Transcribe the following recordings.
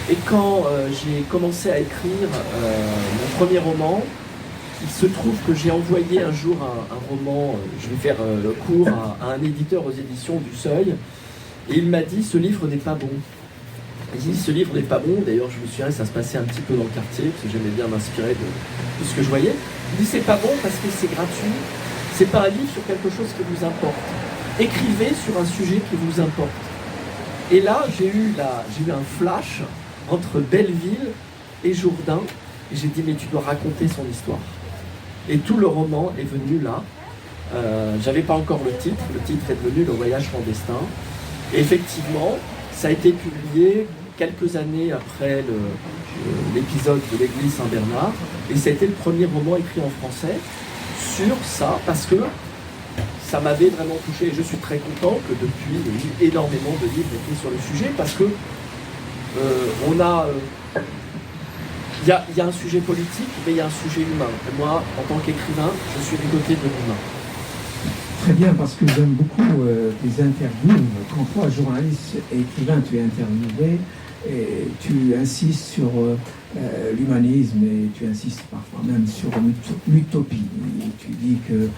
Et quand j'ai commencé à écrire mon premier roman, il se trouve que j'ai envoyé un jour un roman, je vais faire court, à un éditeur aux éditions du Seuil, et il m'a dit « ce livre n'est pas bon ». Il dit « ce livre n'est pas bon », d'ailleurs je me souviens, ça se passait un petit peu dans le quartier, parce que j'aimais bien m'inspirer de ce que je voyais. Il dit « c'est pas bon parce que c'est gratuit, c'est pas un livre sur quelque chose qui vous importe. Écrivez sur un sujet qui vous importe ». Et là, j'ai eu un flash entre Belleville et Jourdain, et j'ai dit « mais tu dois raconter son histoire ». Et tout le roman est venu là. J'avais pas encore le titre est devenu Le Voyage clandestin. Et effectivement, ça a été publié quelques années après l'épisode de l'église Saint-Bernard. Et ça a été le premier roman écrit en français sur ça, parce que ça m'avait vraiment touché. Et je suis très content que depuis, il y ait eu énormément de livres écrits sur le sujet, parce que il y a un sujet politique, mais il y a un sujet humain. Et moi, en tant qu'écrivain, je suis du côté de l'humain. Très bien, parce que j'aime beaucoup tes interviews. Quand toi, journaliste et écrivain, tu es interviewé, et tu insistes sur l'humanisme et tu insistes parfois même sur l'utopie. Et tu dis que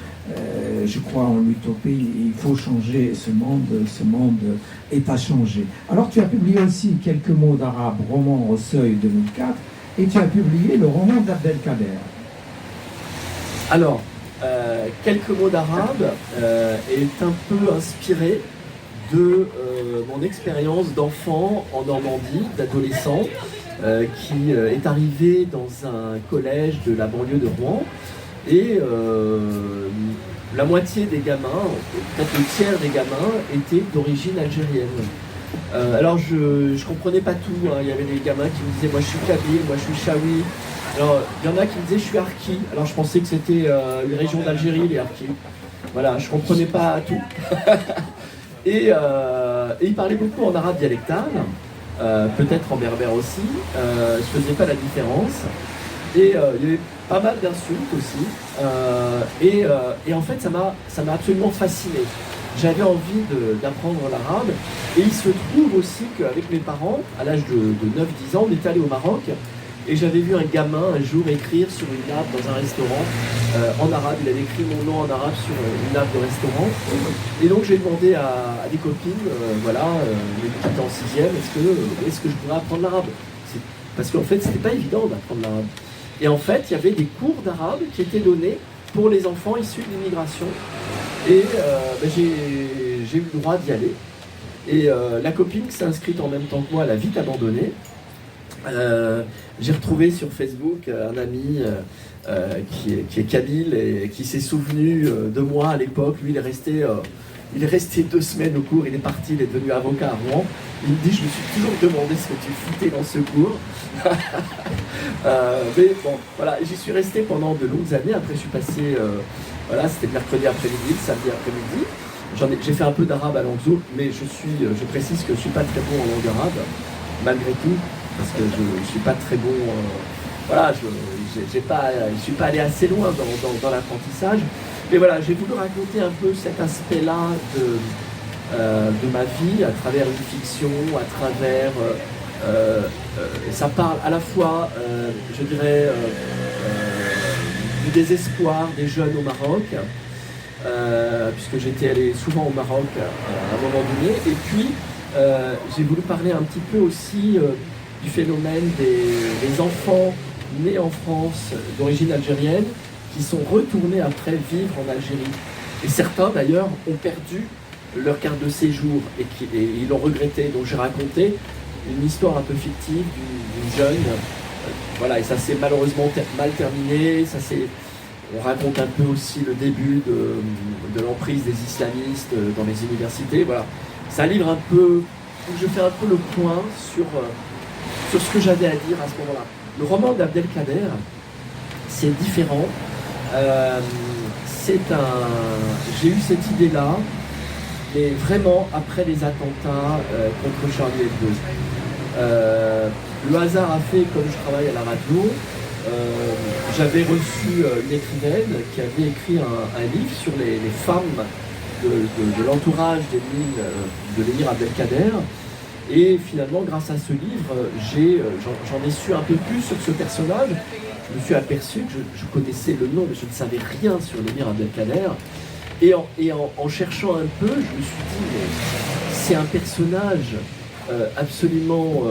je crois en l'utopie, il faut changer ce monde est à changer. Alors tu as publié aussi Quelques mots d'arabe, roman au Seuil 2004, et tu as publié le roman d'Abdelkader. Alors, Quelques mots d'arabe est un peu inspiré de mon expérience d'enfant en Normandie, d'adolescent, qui est arrivé dans un collège de la banlieue de Rouen. Et la moitié des gamins, peut-être le tiers des gamins, étaient d'origine algérienne. Alors je ne comprenais pas tout, hein. Il y avait des gamins qui me disaient « moi je suis kabyle, moi je suis chaoui ». Alors il y en a qui me disaient « je suis harki ». Alors je pensais que c'était une région d'Algérie, les harkis. Voilà, je ne comprenais pas tout. Et ils parlaient beaucoup en arabe dialectal, peut-être en berbère aussi. Je ne faisais pas la différence. Et il y avait pas mal d'insultes aussi. Et en fait, ça m'a absolument fasciné. J'avais envie d'apprendre l'arabe. Et il se trouve aussi qu'avec mes parents, à l'âge de 9-10 ans, on est allé au Maroc. Et j'avais vu un gamin un jour écrire sur une nappe dans un restaurant en arabe. Il avait écrit mon nom en arabe sur une nappe de restaurant. Et donc j'ai demandé à des copines, les qui étaient en 6e, est-ce que je pourrais apprendre l'arabe? Parce qu'en fait, c'était pas évident d'apprendre l'arabe. Et en fait, il y avait des cours d'arabe qui étaient donnés pour les enfants issus de l'immigration. Et j'ai eu le droit d'y aller. Et la copine qui s'est inscrite en même temps que moi, elle a vite abandonné. J'ai retrouvé sur Facebook un ami qui est kabyle et qui s'est souvenu de moi à l'époque. Lui, il est resté 2 semaines au cours, il est parti, il est devenu avocat à Rouen. Il me dit, je me suis toujours demandé ce que tu foutais dans ce cours. Mais bon, voilà, j'y suis resté pendant de longues années. Après, je suis passé, c'était le mercredi après-midi, le samedi après-midi. J'ai fait un peu d'arabe à Languedoc, mais je précise que je ne suis pas très bon en langue arabe, malgré tout, parce que je ne suis pas très bon, je ne suis pas allé assez loin dans l'apprentissage. Mais voilà, j'ai voulu raconter un peu cet aspect-là de ma vie, à travers une fiction, à travers... ça parle à la fois, je dirais, du désespoir des jeunes au Maroc, puisque j'étais allé souvent au Maroc à un moment donné, et puis j'ai voulu parler un petit peu aussi du phénomène des enfants nés en France d'origine algérienne qui sont retournés après vivre en Algérie. Et certains d'ailleurs ont perdu leur carte de séjour et ils l'ont regretté. Donc j'ai raconté une histoire un peu fictive d'une jeune, et ça s'est malheureusement mal terminé. On raconte un peu aussi le début de l'emprise des islamistes dans les universités. Voilà, c'est un livre un peu où je fais un peu le point sur ce que j'avais à dire à ce moment-là. Le roman d'Abdelkader, c'est différent. J'ai eu cette idée-là, mais vraiment après les attentats contre Charlie Hebdo. Le hasard a fait, comme je travaille à la radio, j'avais reçu une écrivaine qui avait écrit un livre sur les femmes de l'entourage de l'émir Abdelkader. Et finalement, grâce à ce livre, j'en ai su un peu plus sur ce personnage. Je me suis aperçu que je connaissais le nom, mais je ne savais rien sur l'émir Abdelkader. Et en cherchant un peu, je me suis dit, mais c'est un personnage absolument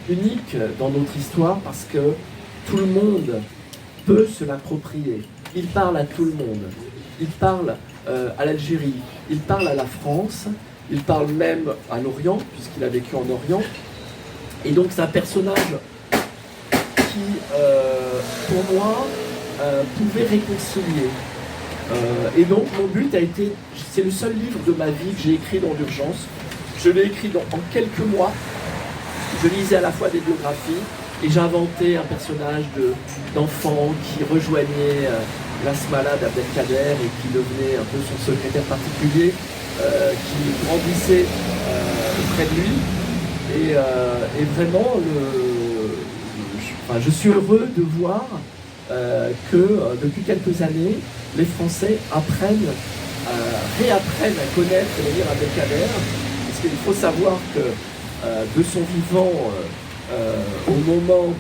unique dans notre histoire parce que tout le monde peut se l'approprier. Il parle à tout le monde. Il parle à l'Algérie, il parle à la France, il parle même à l'Orient, puisqu'il a vécu en Orient. Et donc c'est un personnage qui, pour moi, pouvait réconcilier. Et donc mon but a été, c'est le seul livre de ma vie que j'ai écrit dans l'urgence. Je l'ai écrit en quelques mois. Je lisais à la fois des biographies et j'inventais un personnage d'enfant qui rejoignait l'Asmala d'Abdelkader et qui devenait un peu son secrétaire particulier, qui grandissait auprès de lui. Et vraiment, je suis heureux de voir que depuis quelques années, les Français réapprennent à connaître l'émir Abdelkader, parce qu'il faut savoir que de son vivant, au moment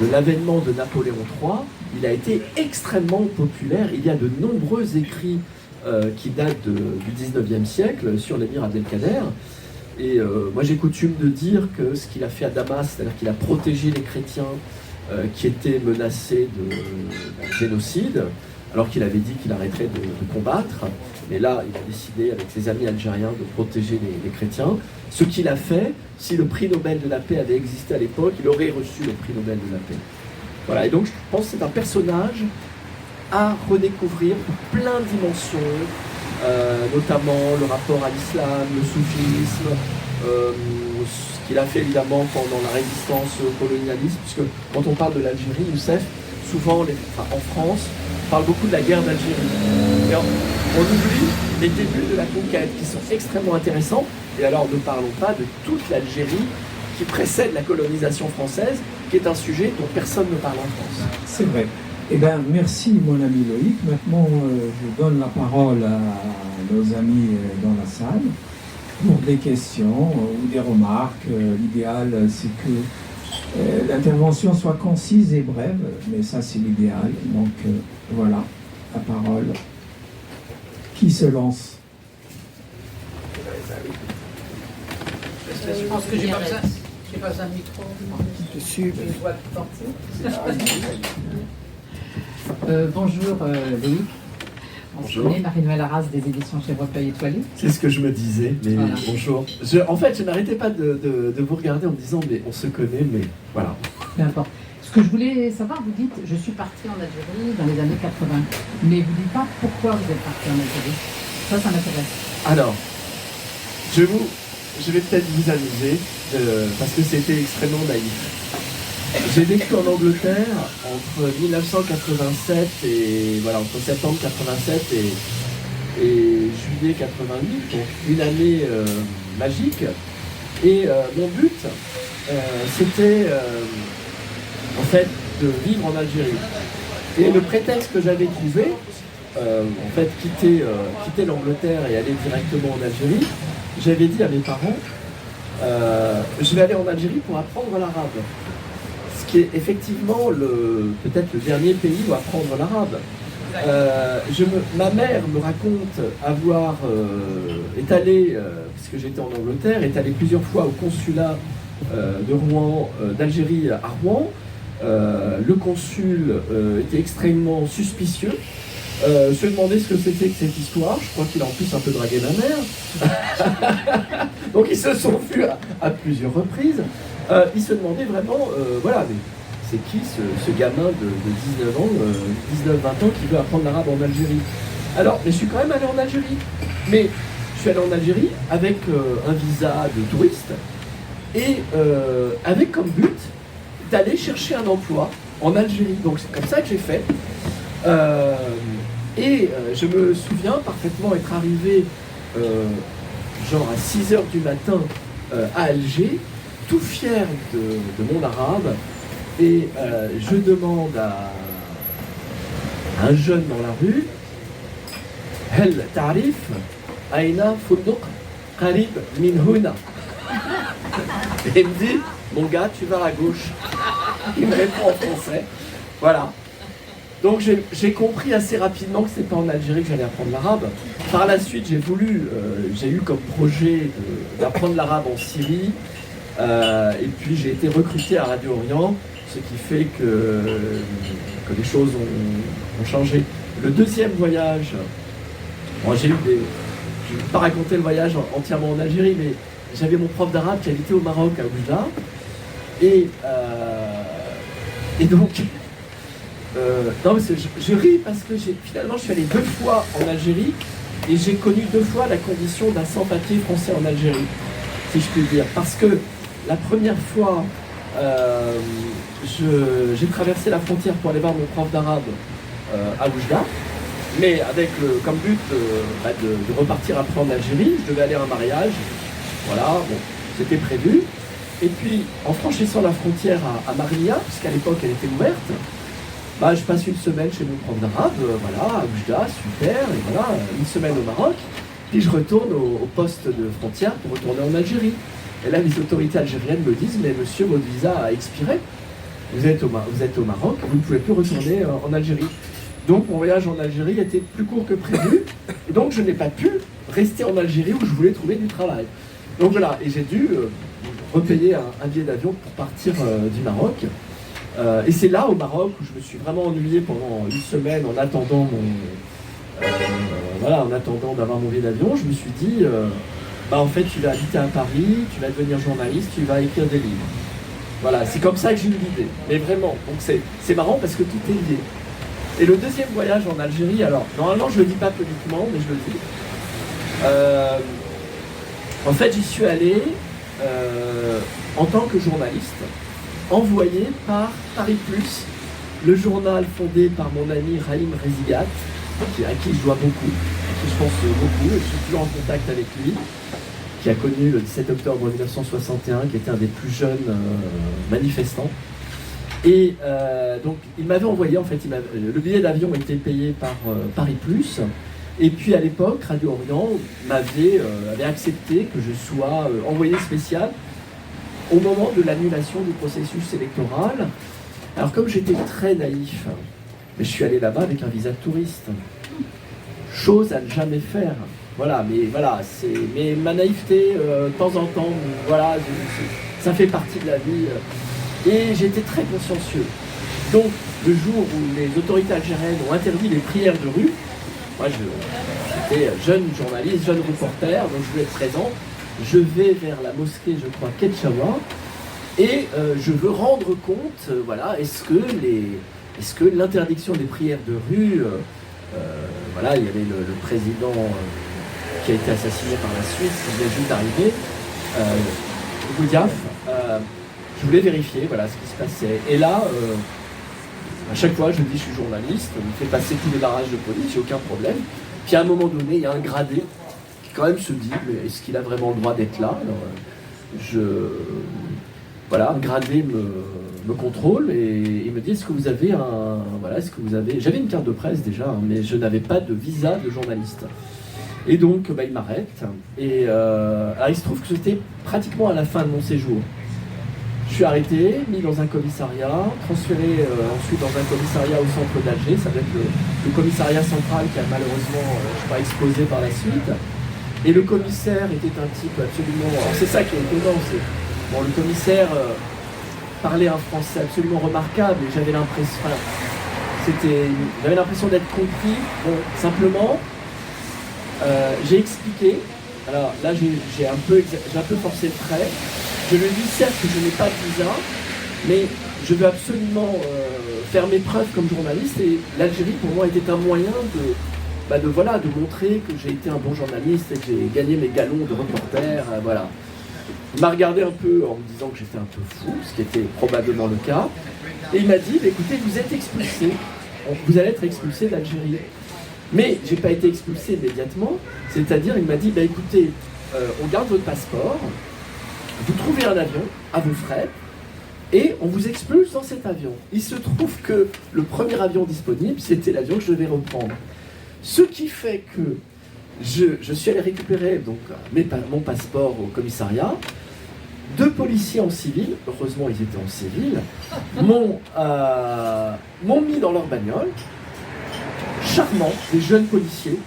de l'avènement de Napoléon III, il a été extrêmement populaire. Il y a de nombreux écrits qui datent du 19e siècle sur l'émir Abdelkader. Et moi j'ai coutume de dire que ce qu'il a fait à Damas, c'est-à-dire qu'il a protégé les chrétiens qui étaient menacés de génocide, alors qu'il avait dit qu'il arrêterait de combattre. Mais là, il a décidé avec ses amis algériens de protéger les chrétiens. Ce qu'il a fait, si le prix Nobel de la paix avait existé à l'époque, il aurait reçu le prix Nobel de la paix. Voilà, et donc je pense que c'est un personnage à redécouvrir pour plein de dimensions, notamment le rapport à l'islam, le soufisme, ce qu'il a fait évidemment pendant la résistance au colonialisme, puisque quand on parle de l'Algérie, Youssef, souvent en France, on parle beaucoup de la guerre d'Algérie. Et on oublie les débuts de la conquête qui sont extrêmement intéressants. Et alors ne parlons pas de toute l'Algérie qui précède la colonisation française, qui est un sujet dont personne ne parle en France. C'est vrai. Eh bien, merci mon ami Loïc. Maintenant, je donne la parole à nos amis dans la salle pour des questions ou des remarques. L'idéal, c'est que l'intervention soit concise et brève, mais ça, c'est l'idéal. Donc, voilà, la parole. Qui se lance? Je pense que j'ai pas un micro. Dessus. Bonjour Loïc. Bonjour. On se connaît, Marie-Noël Arras des éditions chez Recueil Étoilé. C'est ce que je me disais, mais voilà. Bonjour. En fait, je n'arrêtais pas de vous regarder en me disant, mais on se connaît, mais voilà. Peu importe. Ce que je voulais savoir, vous dites, je suis partie en Algérie dans les années 80, mais vous ne dites pas pourquoi vous êtes partie en Algérie. Ça m'intéresse. Alors, je vais peut-être vous amuser, parce que c'était extrêmement naïf. J'ai vécu en Angleterre entre 1987 et voilà, entre septembre 87 et juillet 88, donc une année magique. Et mon but, c'était en fait de vivre en Algérie. Et le prétexte que j'avais trouvé, en fait quitter l'Angleterre et aller directement en Algérie, j'avais dit à mes parents, je vais aller en Algérie pour apprendre l'arabe. Ce qui est effectivement peut-être le dernier pays où apprendre l'arabe. Ma mère me raconte avoir est allée, puisque j'étais en Angleterre, est allée plusieurs fois au consulat de Rouen, d'Algérie à Rouen. Le consul était extrêmement suspicieux. Je lui ai demandé ce que c'était que cette histoire. Je crois qu'il a en plus un peu dragué ma mère. Donc ils se sont vus à plusieurs reprises. Il se demandait vraiment, voilà, mais c'est qui ce gamin de 19 ans, 19-20 ans qui veut apprendre l'arabe en Algérie? Alors, mais je suis quand même allé en Algérie. Mais je suis allé en Algérie avec un visa de touriste et avec comme but d'aller chercher un emploi en Algérie. Donc c'est comme ça que j'ai fait. Je me souviens parfaitement être arrivé genre à 6h du matin à Alger, tout fier de mon arabe, et je demande à un jeune dans la rue, Hel Tarif Aina Funduq, Qarib min huna. Et il me dit, mon gars, tu vas à gauche. Il me répond en français. Voilà. Donc j'ai compris assez rapidement que c'était pas en Algérie que j'allais apprendre l'arabe. Par la suite, j'ai eu comme projet d'apprendre l'arabe en Syrie. Et puis j'ai été recruté à Radio Orient, ce qui fait que les choses ont changé. Le deuxième voyage, bon, je ne vais pas raconter le voyage entièrement en Algérie, mais j'avais mon prof d'arabe qui habitait au Maroc, à Oujda. Et donc, non, mais je ris parce que finalement je suis allé 2 fois en Algérie et j'ai connu 2 fois la condition d'un sans-papier français en Algérie, si je puis dire. Parce que la première fois, j'ai traversé la frontière pour aller voir mon prof d'arabe à Oujda, mais avec comme but de repartir après en Algérie. Je devais aller à un mariage, voilà, bon, c'était prévu. Et puis, en franchissant la frontière à Marilia, puisqu'à l'époque elle était ouverte, je passe une semaine chez mon prof d'arabe, voilà, à Oujda, super, et voilà, une semaine au Maroc. Puis je retourne au poste de frontière pour retourner en Algérie. Et là, les autorités algériennes me disent, mais monsieur, votre visa a expiré. Vous êtes au Maroc, vous ne pouvez plus retourner en Algérie. Donc mon voyage en Algérie était plus court que prévu. Et donc je n'ai pas pu rester en Algérie où je voulais trouver du travail. Donc voilà, et j'ai dû repayer un billet d'avion pour partir du Maroc. Et c'est là, au Maroc, où je me suis vraiment ennuyé pendant une semaine en attendant en attendant d'avoir mon billet d'avion. Je me suis dit, en fait, tu vas habiter à Paris, tu vas devenir journaliste, tu vas écrire des livres. Voilà, c'est comme ça que j'ai eu l'idée. Mais vraiment, donc c'est marrant parce que tout est lié. Et le deuxième voyage en Algérie, alors, normalement, je ne le dis pas publiquement, mais je le dis. En fait, j'y suis allé en tant que journaliste, envoyé par Paris Plus, le journal fondé par mon ami Raïm Rezigat, à qui je dois beaucoup, à qui je pense beaucoup, et je suis toujours en contact avec lui, qui a connu le 17 octobre 1961, qui était un des plus jeunes manifestants. Et donc il m'avait envoyé, en fait, le billet d'avion était payé par Paris Plus, et puis à l'époque, Radio Orient avait accepté que je sois envoyé spécial au moment de l'annulation du processus électoral. Alors comme j'étais très naïf, mais je suis allé là-bas avec un visa de touriste. Chose à ne jamais faire. Voilà, mais ma naïveté, de temps en temps, voilà, ça fait partie de la vie. Et j'étais très consciencieux. Donc, le jour où les autorités algériennes ont interdit les prières de rue, moi j'étais jeune journaliste, jeune reporter, donc je voulais être présent. Je vais vers la mosquée, je crois, Ketchawa, et je veux rendre compte, est-ce que l'interdiction des prières de rue, il y avait le président qui a été assassiné par la Suisse, qui vient juste d'arriver, Goudiaf, je voulais vérifier ce qui se passait. Et là, à chaque fois, je dis je suis journaliste, on me fait passer tous les barrages de police, j'ai aucun problème. Puis à un moment donné, il y a un gradé qui quand même se dit, mais est-ce qu'il a vraiment le droit d'être là? Alors, un gradé me contrôle et il me dit est-ce que vous avez j'avais une carte de presse déjà, mais je n'avais pas de visa de journaliste. Et donc il m'arrête et il se trouve que c'était pratiquement à la fin de mon séjour. Je suis arrêté, mis dans un commissariat, transféré ensuite dans un commissariat au centre d'Alger. Ça va être le commissariat central qui a malheureusement explosé par la suite. Et le commissaire était un type absolument... Alors c'est ça qui est étonnant, le commissaire parlait un français absolument remarquable et j'avais l'impression d'être compris. Bon, simplement, j'ai expliqué. Alors là, j'ai un peu forcé le trait. Je lui dis certes que je n'ai pas de visa, mais je veux absolument faire mes preuves comme journaliste et l'Algérie pour moi était un moyen de montrer que j'ai été un bon journaliste et que j'ai gagné mes galons de reporter, voilà. Il m'a regardé un peu en me disant que j'étais un peu fou, ce qui était probablement le cas, et il m'a dit écoutez, vous êtes expulsé, vous allez être expulsé d'Algérie. Mais j'ai pas été expulsé immédiatement, c'est-à-dire il m'a dit écoutez, on garde votre passeport, vous trouvez un avion à vos frais et on vous expulse dans cet avion. Il se trouve que le premier avion disponible, c'était l'avion que je devais reprendre. Ce qui fait que je suis allé récupérer donc, mon passeport au commissariat. 2 policiers en civil, heureusement ils étaient en civil, m'ont mis dans leur bagnole, charmants, des jeunes policiers,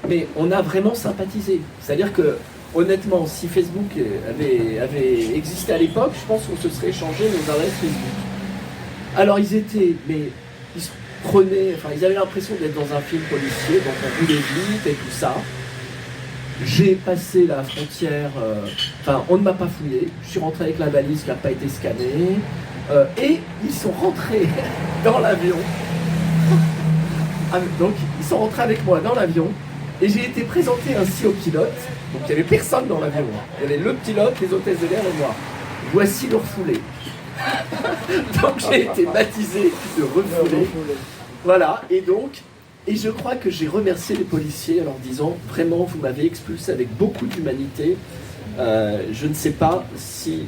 mais on a vraiment sympathisé. C'est-à-dire que, honnêtement, si Facebook avait existé à l'époque, je pense qu'on se serait échangé nos adresses Facebook. Alors ils étaient, mais ils se prenaient, enfin ils avaient l'impression d'être dans un film policier, donc on roulait vite et tout ça. J'ai passé la frontière, enfin on ne m'a pas fouillé, je suis rentré avec la valise qui n'a pas été scannée, et ils sont rentrés dans l'avion. Donc ils sont rentrés avec moi dans l'avion, et j'ai été présenté ainsi au pilote. Donc il n'y avait personne dans l'avion, il y avait le pilote, les hôtesses de l'air et moi. Voici le refoulé. Donc j'ai été baptisé de refoulé. Voilà, et je crois que j'ai remercié les policiers en leur disant vraiment vous m'avez expulsé avec beaucoup d'humanité. Je ne sais pas si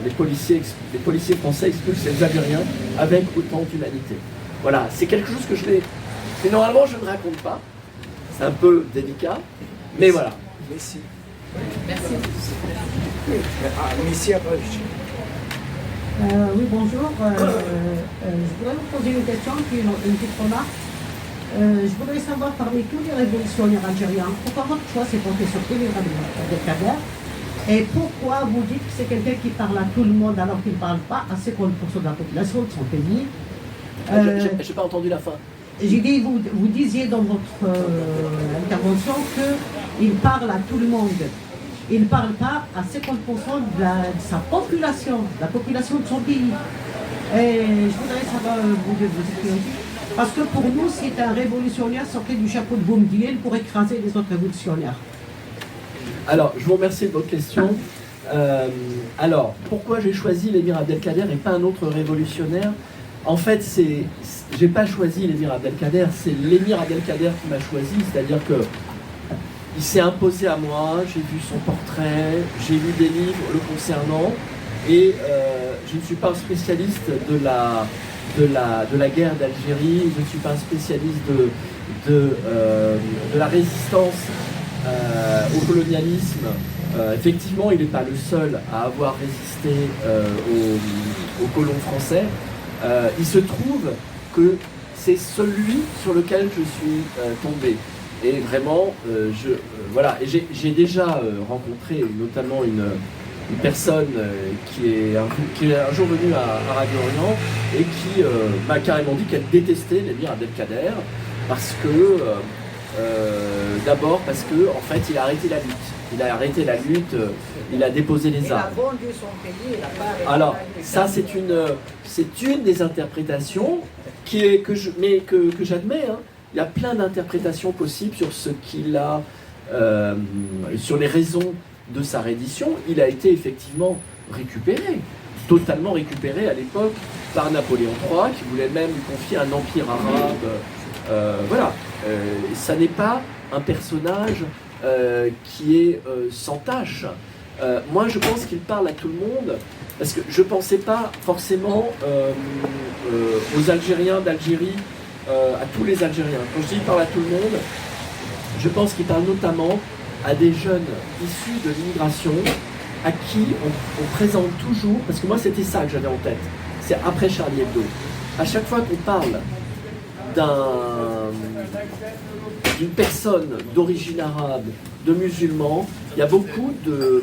les policiers français expulsent les Algériens avec autant d'humanité. Voilà, c'est quelque chose que normalement je ne raconte pas. C'est un peu délicat, mais voilà. Merci. Merci. Merci à vous. Oui, bonjour. Je voudrais vous poser une question, puis une petite remarque. Je voudrais savoir, parmi tous les révolutionnaires algériens, pourquoi votre choix s'est porté sur Émir Abdelkader, et pourquoi vous dites que c'est quelqu'un qui parle à tout le monde alors qu'il ne parle pas à 50% de la population de son pays? Je n'ai pas entendu la fin. J'ai dit, vous disiez dans votre intervention qu'il parle à tout le monde. Il ne parle pas à 50% de sa population, la population de son pays. Et je voudrais savoir, vous expliquer aussi, parce que pour nous, c'est un révolutionnaire sorti du chapeau de Boumediene pour écraser les autres révolutionnaires. Alors, je vous remercie de votre question. Alors, pourquoi j'ai choisi l'émir Abdelkader et pas un autre révolutionnaire? En fait, j'ai pas choisi l'émir Abdelkader, c'est l'émir Abdelkader qui m'a choisi, c'est-à-dire que il s'est imposé à moi, j'ai vu son portrait, j'ai lu des livres le concernant, et je ne suis pas un spécialiste de la guerre d'Algérie, je ne suis pas un spécialiste de la résistance au colonialisme. Effectivement, il n'est pas le seul à avoir résisté aux colons français. Il se trouve que c'est celui sur lequel je suis tombé. Et vraiment, voilà. Et j'ai déjà rencontré notamment une personne qui est un jour venue à Radio Orient et qui m'a carrément dit qu'elle détestait l'émir Abdelkader parce que, d'abord parce que en fait, il a arrêté la lutte. Il a arrêté la lutte, il a déposé les armes. Il a vendu son pays, il n'a pas arrêté. Alors, ça c'est une des interprétations que j'admets. Hein. Il y a plein d'interprétations possibles sur ce qu'il a, sur les raisons de sa reddition. Il a été effectivement récupéré, totalement récupéré à l'époque par Napoléon III, qui voulait même lui confier un empire arabe. Voilà, ça n'est pas un personnage qui est sans tâche. Moi, je pense qu'il parle à tout le monde, parce que je ne pensais pas forcément aux Algériens d'Algérie, à tous les Algériens. Quand je dis qu'il parle à tout le monde, je pense qu'il parle notamment à des jeunes issus de l'immigration, à qui on présente toujours, parce que moi c'était ça que j'avais en tête, c'est après Charlie Hebdo. À chaque fois qu'on parle d'une personne d'origine arabe, de musulman, il y a beaucoup de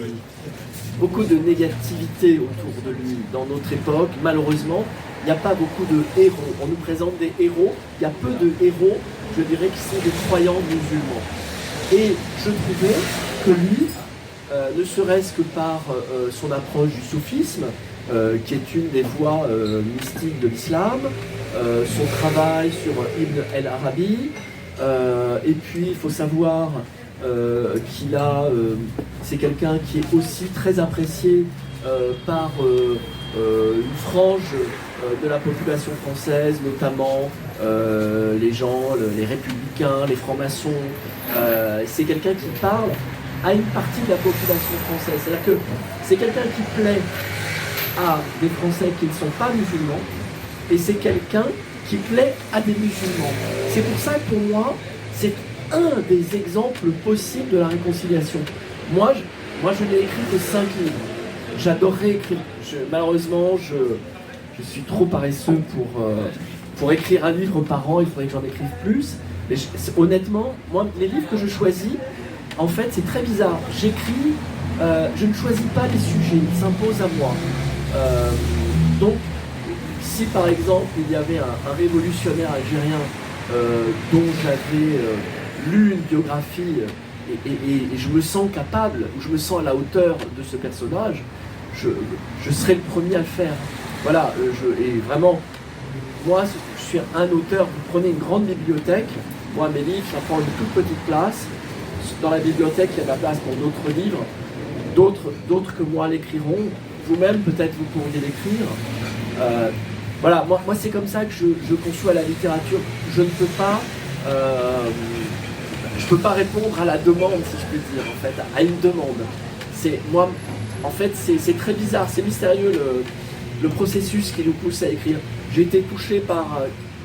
négativité autour de lui dans notre époque. Malheureusement, il n'y a pas beaucoup de héros. On nous présente des héros, il y a peu de héros, je dirais, qui sont des croyants musulmans. Et je trouvais que lui, ne serait-ce que par son approche du soufisme, qui est une des voies mystiques de l'islam, son travail sur Ibn el-Arabi, et puis il faut savoir qu'il c'est quelqu'un qui est aussi très apprécié par une frange de la population française, notamment les gens, les républicains, les francs-maçons. C'est quelqu'un qui parle à une partie de la population française. C'est-à-dire que c'est quelqu'un qui plaît à des Français qui ne sont pas musulmans, et c'est quelqu'un qui plaît à des musulmans. C'est pour ça que pour moi, un des exemples possibles de la réconciliation. Moi, je n'ai écrit que 5 livres. J'adorerais écrire. Malheureusement, je suis trop paresseux pour écrire un livre par an. Il faudrait que j'en écrive plus. Mais honnêtement, moi, les livres que je choisis, en fait, c'est très bizarre. J'écris, je ne choisis pas les sujets, ils s'imposent à moi. Donc, si par exemple, il y avait un révolutionnaire algérien dont j'avais lu une biographie et je me sens capable, ou je me sens à la hauteur de ce personnage, je serais le premier à le faire. Voilà, et vraiment, moi, je suis un auteur. Vous prenez une grande bibliothèque, moi, mes livres, ça prend une toute petite place. Dans la bibliothèque, il y a de la place pour d'autres livres. D'autres que moi l'écriront. Vous-même, peut-être, vous pourriez l'écrire. Voilà, moi c'est comme ça que je conçois la littérature. Je ne peux pas... je peux pas répondre à la demande, si je peux dire, en fait, à une demande. Moi, en fait, c'est très bizarre, c'est mystérieux le processus qui nous pousse à écrire. J'ai été touché par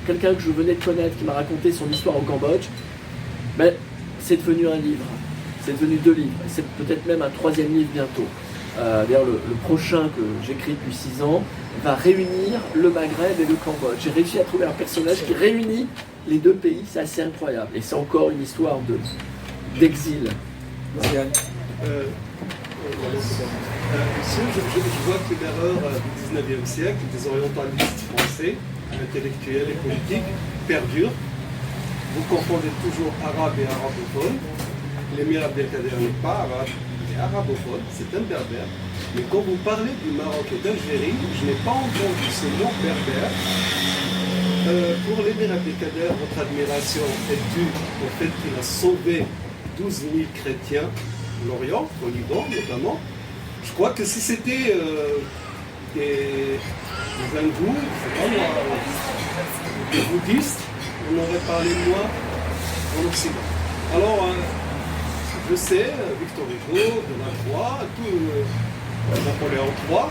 quelqu'un que je venais de connaître qui m'a raconté son histoire au Cambodge. Mais c'est devenu un livre, c'est devenu 2 livres, c'est peut-être même un 3e livre bientôt. D'ailleurs, le prochain que j'écris depuis 6 ans va réunir le Maghreb et le Cambodge. J'ai réussi à trouver un personnage qui réunit les 2 pays, c'est assez incroyable. Et c'est encore une histoire d'exil. Monsieur, je vois que l'erreur du 19e siècle des orientalistes français, intellectuels et politiques, perdure. Vous confondez toujours arabe et arabophone. L'émir Abdelkader n'est pas arabe, il est arabophone, c'est un berbère. Mais quand vous parlez du Maroc et d'Algérie, je n'ai pas entendu ce mot berbère. Pour l'émir Abdelkader, votre admiration est due au fait qu'il a sauvé 12 000 chrétiens en Orient, au Liban notamment. Je crois que si c'était des hindous, des bouddhistes, on aurait parlé de moi en Occident. Alors, je sais, Victor Hugo, Delacroix, Napoléon III,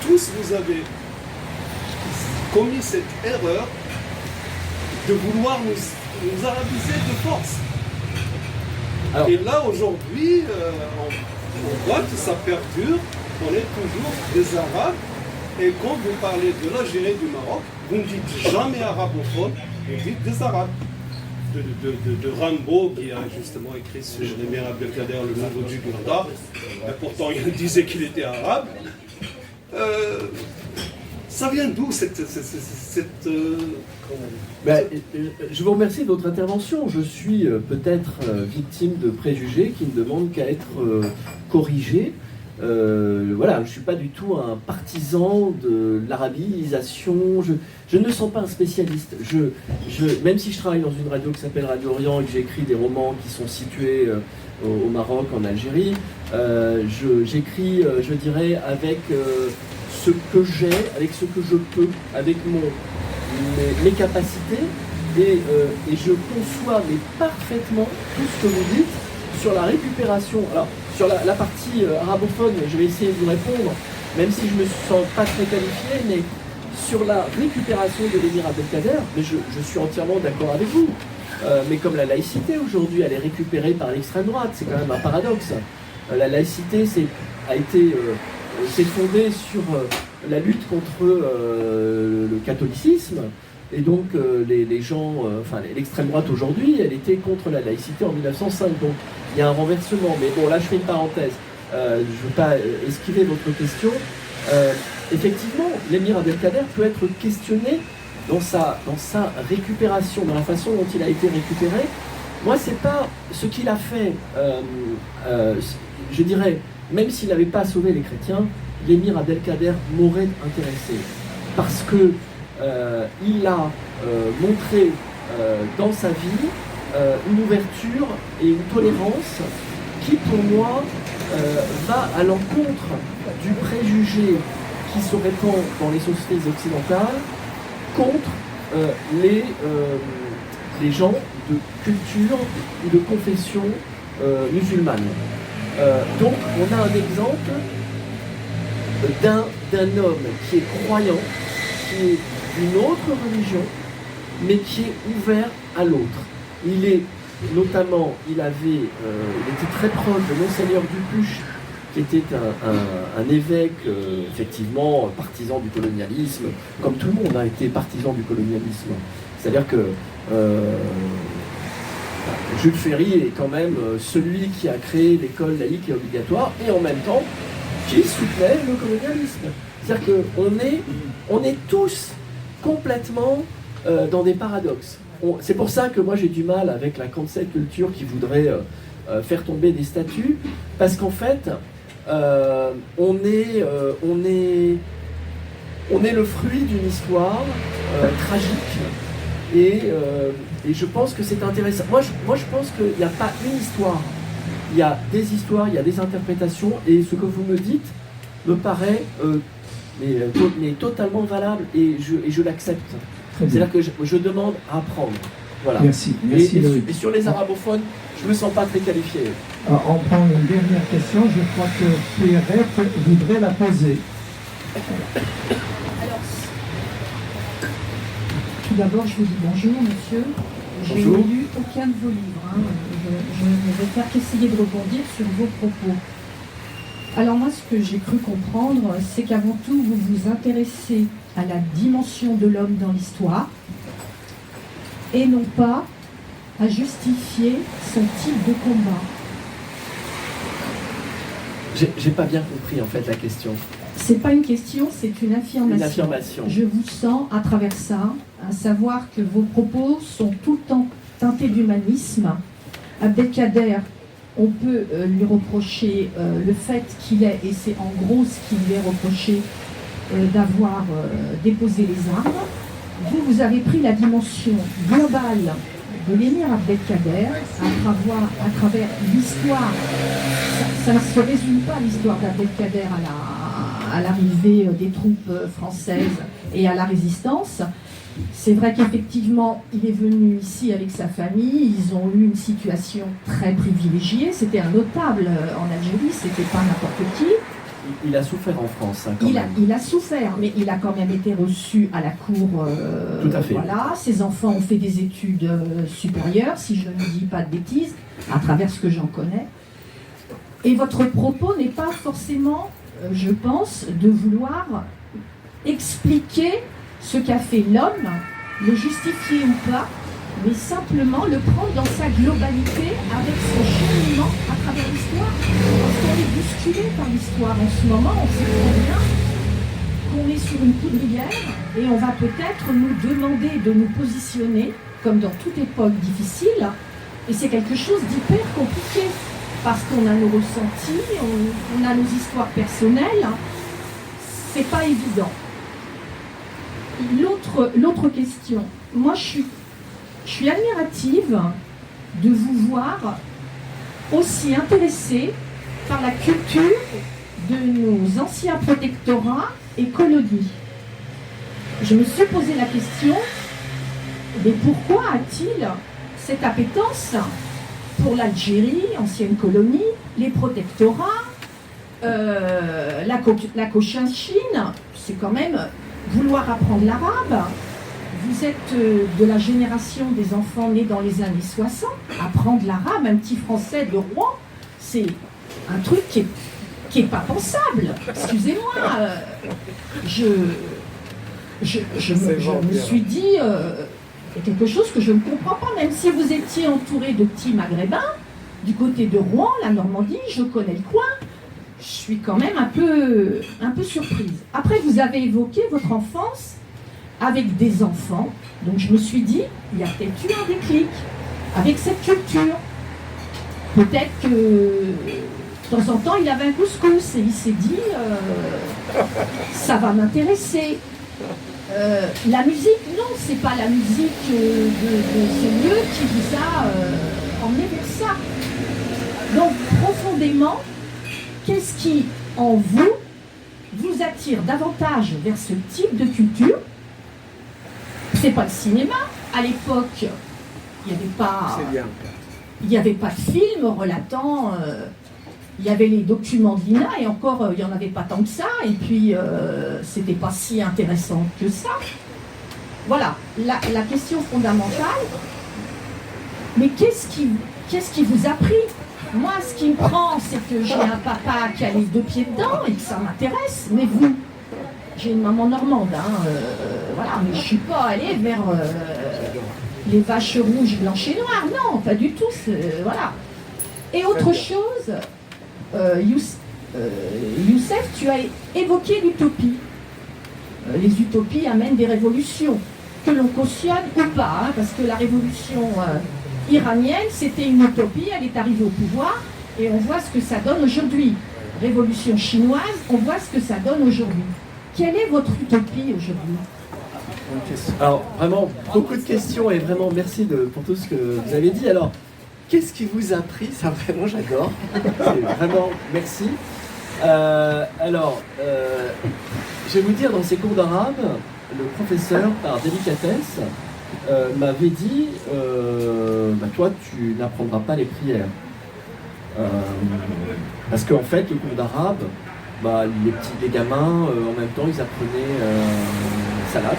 tous vous avez commis cette erreur de vouloir nous arabiser de force. Alors, et là, aujourd'hui, on voit que ça perdure, on est toujours des Arabes. Et quand vous parlez de l'Algérie et du Maroc, vous ne dites jamais arabophone, vous dites des Arabes. De Rimbaud, qui a justement écrit sur l'émir Abdelkader, le nouveau duc du Rwanda, et pourtant il disait qu'il était arabe. Ça vient d'où cette je vous remercie de votre intervention. Je suis peut-être victime de préjugés qui ne demandent qu'à être corrigés. Voilà, je ne suis pas du tout un partisan de l'arabisation. Je ne me sens pas un spécialiste. Même si je travaille dans une radio qui s'appelle Radio Orient et que j'écris des romans qui sont situés au Maroc, en Algérie, j'écris, je dirais, avec ce que j'ai, avec ce que je peux, avec mes capacités, et je conçois parfaitement tout ce que vous dites sur la récupération. Alors, sur la partie arabophone, je vais essayer de vous répondre, même si je ne me sens pas très qualifié, mais sur la récupération de l'émir Abdelkader, mais je suis entièrement d'accord avec vous. Mais comme la laïcité aujourd'hui, elle est récupérée par l'extrême droite, c'est quand même un paradoxe. La laïcité s'est fondée sur la lutte contre le catholicisme, et donc les gens, l'extrême droite aujourd'hui, elle était contre la laïcité en 1905, donc il y a un renversement. Mais bon, là je fais une parenthèse, je ne veux pas esquiver votre question. Effectivement, l'émir Abdelkader peut être questionné dans sa récupération, dans la façon dont il a été récupéré. Moi, c'est pas ce qu'il a fait, je dirais, même s'il n'avait pas sauvé les chrétiens, l'émir Abdelkader m'aurait intéressé, parce que il a montré dans sa vie une ouverture et une tolérance qui, pour moi, va à l'encontre du préjugé qui se répand dans les sociétés occidentales contre les gens de culture ou de confession musulmane. Donc, on a un exemple d'un homme qui est croyant, qui est d'une autre religion, mais qui est ouvert à l'autre. Il est notamment, il était très proche de Monseigneur Dupuche, qui était un évêque, effectivement, partisan du colonialisme, comme tout le monde a été partisan du colonialisme. C'est-à-dire que Jules Ferry est quand même celui qui a créé l'école laïque et obligatoire, et en même temps, qui soutenait le colonialisme. C'est-à-dire qu'on est tous complètement dans des paradoxes. C'est pour ça que moi j'ai du mal avec la cancel culture qui voudrait faire tomber des statues, parce qu'en fait, on est le fruit d'une histoire tragique, et je pense que c'est intéressant. Moi je pense qu'il n'y a pas une histoire, il y a des histoires, il y a des interprétations, et ce que vous me dites me paraît mais totalement valable, et je l'accepte. C'est-à-dire que je demande à apprendre. Voilà. Merci Loïc. Et sur les arabophones, je ne me sens pas très qualifié. Alors, on prend une dernière question, je crois que Pierrette voudrait la poser. Alors, tout d'abord, je vous dis bonjour, monsieur. J'ai Bonjour. lu aucun de vos livres. Hein. Je ne vais faire qu'essayer de rebondir sur vos propos. Alors moi, ce que j'ai cru comprendre, c'est qu'avant tout, vous vous intéressez à la dimension de l'homme dans l'histoire, et non pas à justifier son type de combat. J'ai pas bien compris en fait la question. C'est pas une question, c'est une affirmation. Une affirmation. Je vous sens à travers ça, à savoir que vos propos sont tout le temps teintés d'humanisme. Abdelkader, on peut lui reprocher le fait qu'il est, et c'est en gros ce qui lui est reproché, d'avoir déposé les armes. Vous avez pris la dimension globale de l'émir Abdelkader à travers l'histoire. Ça ne se résume pas, l'histoire d'Abdelkader à l'arrivée des troupes françaises et à la résistance. C'est vrai qu'effectivement, il est venu ici avec sa famille, ils ont eu une situation très privilégiée, c'était un notable en Algérie, c'était pas n'importe qui. Il a souffert en France, hein, quand même. Il a souffert, mais il a quand même été reçu à la cour. Tout à fait. Voilà, ses enfants ont fait des études supérieures, si je ne dis pas de bêtises, à travers ce que j'en connais. Et votre propos n'est pas forcément, je pense, de vouloir expliquer ce qu'a fait l'homme, le justifier ou pas, mais simplement le prendre dans sa globalité avec son cheminement à travers l'histoire. Parce qu'on est bousculé par l'histoire en ce moment, on sait très bien qu'on est sur une poudrière et on va peut-être nous demander de nous positionner, comme dans toute époque difficile, et c'est quelque chose d'hyper compliqué, parce qu'on a nos ressentis, on a nos histoires personnelles, c'est pas évident. L'autre question, moi je suis admirative de vous voir aussi intéressé par la culture de nos anciens protectorats et colonies. Je me suis posé la question, mais pourquoi a-t-il cette appétence pour l'Algérie, ancienne colonie, les protectorats, la Cochinchine, c'est quand même vouloir apprendre l'arabe. Vous êtes de la génération des enfants nés dans les années 60. Apprendre l'arabe, un petit français de Rouen, c'est un truc qui est pas pensable. Excusez-moi. Je me suis dit, il y a quelque chose que je ne comprends pas. Même si vous étiez entouré de petits maghrébins, du côté de Rouen, la Normandie, je connais le coin. Je suis quand même un peu surprise. Après, vous avez évoqué votre enfance avec des enfants. Donc je me suis dit, il y a peut-être eu un déclic avec cette culture. Peut-être que de temps en temps, il avait un couscous et il s'est dit, ça va m'intéresser. La musique, non, c'est pas la musique de ce lieu qui vous a emmené vers ça. Donc profondément, qu'est-ce qui, en vous attire davantage vers ce type de culture? C'est pas le cinéma. À l'époque, il n'y avait pas de film relatant. Il y avait les documents de l'INA et encore, il n'y en avait pas tant que ça. Et puis, c'était pas si intéressant que ça. Voilà, la question fondamentale, Mais qu'est-ce qui vous a pris? Moi, ce qui me prend, c'est que j'ai un papa qui a les 2 pieds dedans et que ça m'intéresse. Mais vous, j'ai une maman normande, voilà, mais je ne suis pas allée vers les vaches rouges, blanches et noires. Non, pas du tout. Voilà. Et autre chose, Youssef, tu as évoqué l'utopie. Les utopies amènent des révolutions, que l'on cautionne ou pas, parce que la révolution iranienne, c'était une utopie, elle est arrivée au pouvoir, et on voit ce que ça donne aujourd'hui. Révolution chinoise, on voit ce que ça donne aujourd'hui. Quelle est votre utopie aujourd'hui? Alors, vraiment, beaucoup de questions, et vraiment merci pour tout ce que vous avez dit. Alors, qu'est-ce qui vous a pris? Ça, vraiment, j'adore. C'est vraiment, merci. Je vais vous dire, dans ces cours d'arabe, le professeur, par délicatesse, m'avait dit toi, tu n'apprendras pas les prières. Parce qu'en fait, le cours d'arabe, les gamins, en même temps, ils apprenaient salat.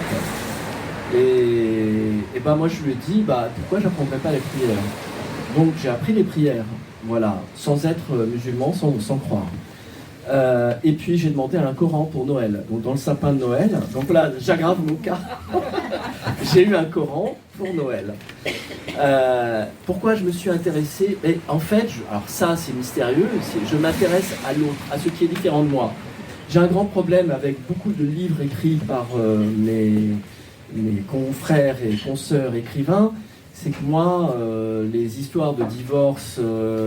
Et moi, je lui ai dit, pourquoi j'apprendrais pas les prières? Donc, j'ai appris les prières, voilà, sans être musulman, sans croire. Et puis j'ai demandé un Coran pour Noël, donc dans le sapin de Noël. Donc là, j'aggrave mon cas. J'ai eu un Coran pour Noël. Pourquoi je me suis intéressé? Mais en fait, alors ça c'est mystérieux, je m'intéresse à l'autre, à ce qui est différent de moi. J'ai un grand problème avec beaucoup de livres écrits par mes confrères et consoeurs écrivains. C'est que moi, les histoires de divorce,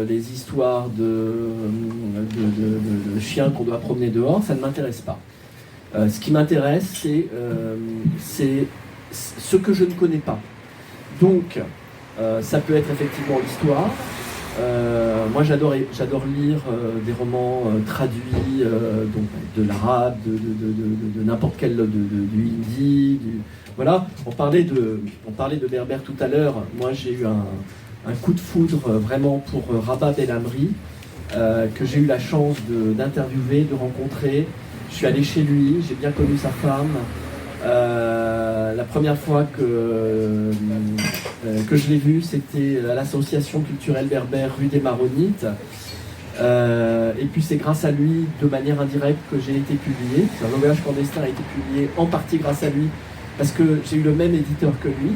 les histoires de chiens qu'on doit promener dehors, ça ne m'intéresse pas. Ce qui m'intéresse, c'est ce que je ne connais pas. Donc, ça peut être effectivement l'histoire. Moi, j'adore lire des romans traduits donc, de l'arabe, de n'importe quel, du hindi, voilà, on parlait de Berbère tout à l'heure. Moi, j'ai eu un coup de foudre vraiment pour Rabah Belhamri, que j'ai eu la chance d'interviewer, de rencontrer. Je suis allé chez lui, j'ai bien connu sa femme. La première fois que je l'ai vu, c'était à l'association culturelle berbère rue des Maronites. Et puis c'est grâce à lui, de manière indirecte, que j'ai été publié. Un voyage clandestin a été publié en partie grâce à lui, parce que j'ai eu le même éditeur que lui.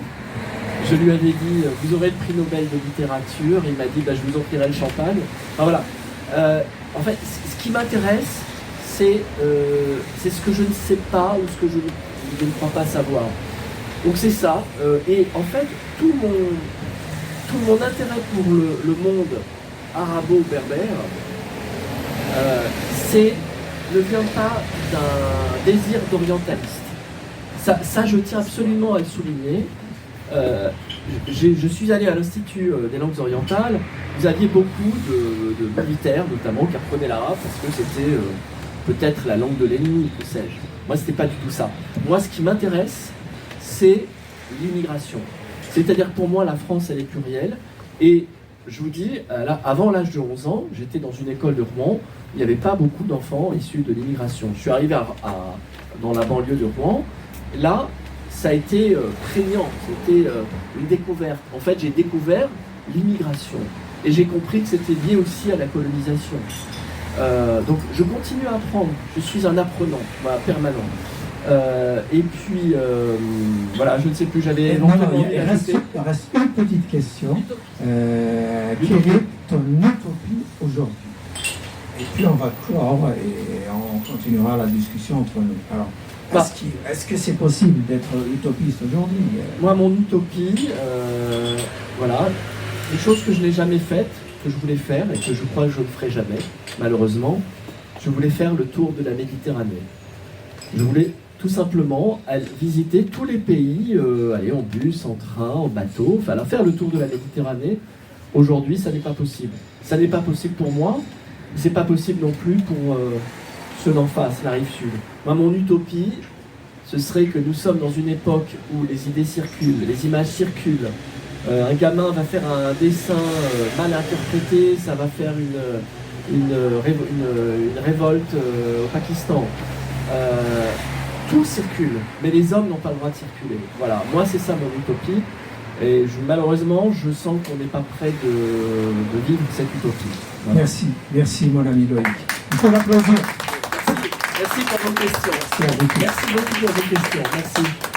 Je lui avais dit, vous aurez le prix Nobel de littérature. Il m'a dit, je vous offrirai le champagne. Enfin, voilà. En fait, ce qui m'intéresse, c'est ce que je ne sais pas ou ce que je ne crois pas savoir. Donc c'est ça. Et en fait, tout mon intérêt pour le monde arabo-berbère ne vient pas d'un désir d'orientaliste. Ça, je tiens absolument à le souligner. Je suis allé à l'Institut des langues orientales. Vous aviez beaucoup de militaires, notamment, qui apprenaient l'arabe parce que c'était peut-être la langue de l'ennemi, que sais-je. Moi, c'était pas du tout ça. Moi, ce qui m'intéresse, c'est l'immigration. C'est-à-dire, pour moi, la France, elle est plurielle. Et je vous dis, avant l'âge de 11 ans, j'étais dans une école de Rouen. Il n'y avait pas beaucoup d'enfants issus de l'immigration. Je suis arrivé dans la banlieue de Rouen. Là, ça a été prégnant, c'était une découverte. En fait, j'ai découvert l'immigration et j'ai compris que c'était lié aussi à la colonisation. Donc, je continue à apprendre. Je suis un apprenant, permanent. Et puis, voilà, je ne sais plus, j'avais éventuellement... Il reste une petite question. Quelle est ton utopie aujourd'hui? Et puis, on va clore et on continuera la discussion entre nous. Alors, est-ce que c'est possible d'être utopiste aujourd'hui? Moi, mon utopie, voilà, des choses que je n'ai jamais faites, que je voulais faire et que je crois que je ne ferai jamais, malheureusement, je voulais faire le tour de la Méditerranée. Je voulais tout simplement visiter tous les pays, aller en bus, en train, en bateau, enfin, faire le tour de la Méditerranée. Aujourd'hui, ça n'est pas possible. Ça n'est pas possible pour moi, c'est pas possible non plus pour ceux d'en face, la rive sud. Moi, mon utopie, ce serait que nous sommes dans une époque où les idées circulent, les images circulent. Un gamin va faire un dessin mal interprété, ça va faire une révolte au Pakistan. Tout circule, mais les hommes n'ont pas le droit de circuler. Voilà, moi c'est ça mon utopie. Et malheureusement, je sens qu'on n'est pas prêt de vivre cette utopie. Voilà. Merci mon ami Loïc. Il faut l'applaudir. Merci pour vos questions. Merci à vous tous. Merci beaucoup pour vos questions. Merci.